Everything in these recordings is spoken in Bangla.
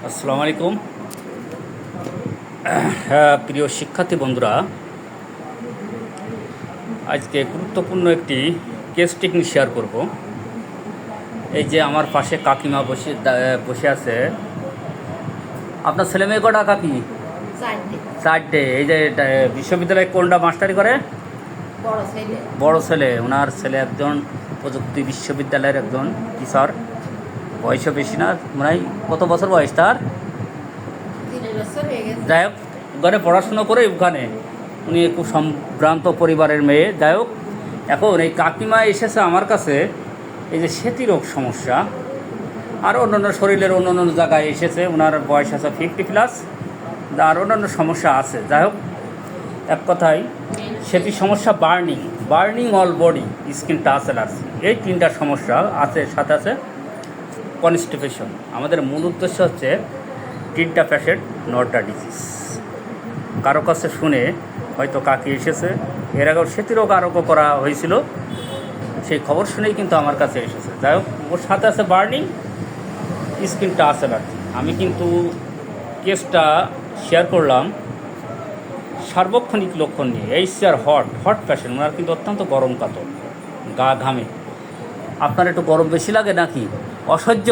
আসসালামু আলাইকুম। প্রিয় শিক্ষার্থী বন্ধুরা, আজকে গুরুত্বপূর্ণ একটি কেস টেকনিক শেয়ার করব। এই যে আমার পাশে কাকিমা বসে আছে। আপনার ছেলে মেয়ে কটা কাকি? চারটে। এই যে বিশ্ববিদ্যালয়ে কোনটা মাস্টারি করে? বড় ছেলে। ওনার ছেলে একজন প্রযুক্তি বিশ্ববিদ্যালয়ের একজন টিচার। বয়সও বেশি না, মানে কত বছর বয়স তার? যাই হোক, ওখানে পড়াশুনো করে ওখানে উনি খুব সম্ভ্রান্ত পরিবারের মেয়ে। যাই হোক, এখন এই কাকিমা এসেছে আমার কাছে এই যে স্মৃতিরোগ সমস্যা আর অন্যান্য শরীরের অন্য জায়গায় এসেছে। ওনার বয়স আছে 50+, আর অন্যান্য সমস্যা আছে। যাই হোক, এক কথায় স্মৃতি সমস্যা, burning all body, skin touch allergy, এই তিনটা সমস্যা আছে। সাথে আছে কনস্টিপেশন। আমাদের মূল উদ্দেশ্য হচ্ছে তিনটা পেশেন্ট, নটা ডিজিজ। কারো কাছে শুনে হয়তো কাকি এসেছে, এর আগেও স্মৃতিরোগ আরোগ্য করা হয়েছিল, সেই খবর শুনেই কিন্তু আমার কাছে এসেছে। যাই হোক, ওর সাথে আছে বার্নিং স্কিন টাচ অ্যালার্জি। আমি কিন্তু কেসটা শেয়ার করলাম সার্বক্ষণিক লক্ষণ নিয়ে। এইচআর হট পেশেন্ট, ওনার কিন্তু অত্যন্ত গরম কাতর, গা ঘামে। আপনার একটু গরম বেশি লাগে নাকি? অসহ্য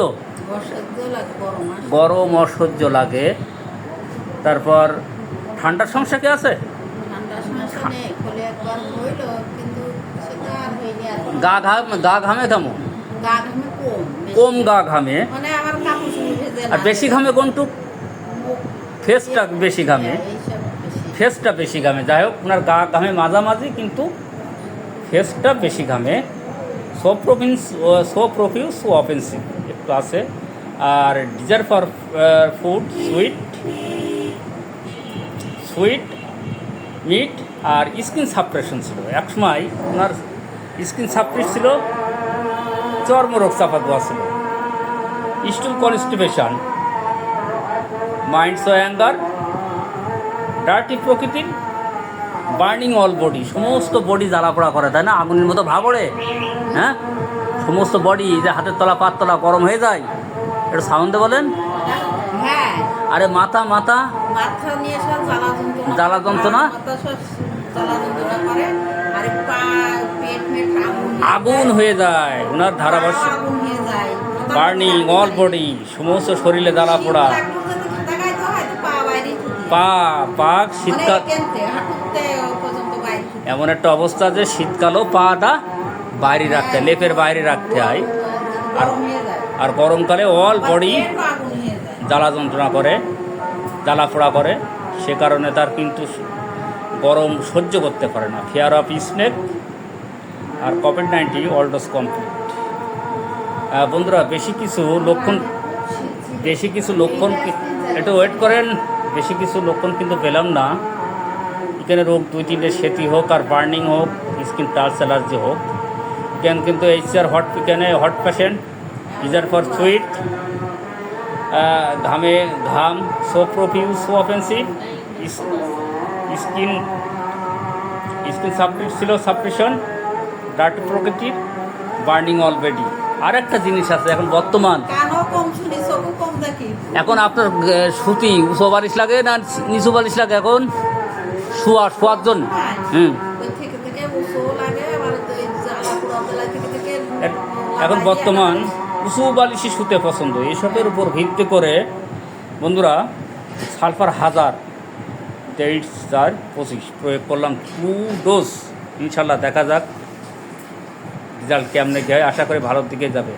গরম অসহ্য লাগে। তারপর ঠান্ডার সমস্যা কি আছে? গা ঘামে কেমন? কম গা ঘামে। আর বেশি ঘামে কোনটুক? ফেসটা বেশি ঘামে, ফেসটা বেশি ঘামে। যাই হোক, ওনার গা ঘামে মাঝামাঝি, কিন্তু ফেসটা বেশি ঘামে। সো প্রফিউজ সো অফেন্সিভ একটু আছে। আর desire for food, sweet meat, আর স্কিন সাপ্রেশন ছিল। একসময় ওনার স্কিন সাপ্রেস ছিল, চর্মরোগ চাপা দেওয়া ছিল, স্টুল constipation, mind so anger, dirty প্রকৃতির, বার্নিং অল বডি, সমস্ত বডি জ্বালাপোড়া করে, তাই না? আগুনের মতো ভাবড়ে, হ্যাঁ, সমস্ত বডি, যে হাতের তলা পায়ের তলা গরম হয়ে যায়। একটু সাউন্ডে বলেন। আরে মাথা জ্বালা যন্ত্রণা, আগুন হয়ে যায় ওনার ধারাভাষ্য। বার্নিং অল বডি, সমস্ত শরীরে জ্বালা পোড়া, পা শীতকাল এমন একটা অবস্থা যে শীতকালও পাটা বাইরে রাখতে, লেপের বাইরে রাখতে হয়। আর গরমকালে অল বডি জ্বালা যন্ত্রণা করে, জ্বালা পোড়া করে। সে কারণে তার কিন্তু গরম সহ্য করতে পারে না। ফিয়ার অফ স্নেক আর কোভিড-19 অল ডোজ কমপ্লিট। বন্ধুরা, বেশি কিছু লক্ষণ একটু ওয়েট করেন। বেশি কিছু লক্ষণ কিন্তু পেলাম না। এখানে রোগ 2-3টে, স্মৃতি হোক আর বার্নিং হোক, স্কিন টাচ অ্যালার্জি হোক। এখানে কিন্তু HR hot patient, desire for sweet, ঘাম, so profuse so offensive, skin suppression, dirty প্রকৃতির, বার্নিং অল বডি। আর একটা জিনিস আছে, এখন বর্তমান, এখন আপনার সুতি উঁচু বালিশ লাগে না নিচু বালিশ লাগে? এখন শোয়ার জন্য এখন বর্তমান উঁচু বালিশই শুতে পছন্দ। এসবের উপর ভিত্তি করে বন্ধুরা সালফার 1000-23-25 প্রয়োগ করলাম, 2 ডোজ। ইনশাল্লাহ দেখা যাক রেজাল্ট কেমনে কি হয়। আশা করি ভালোর দিকে যাবে।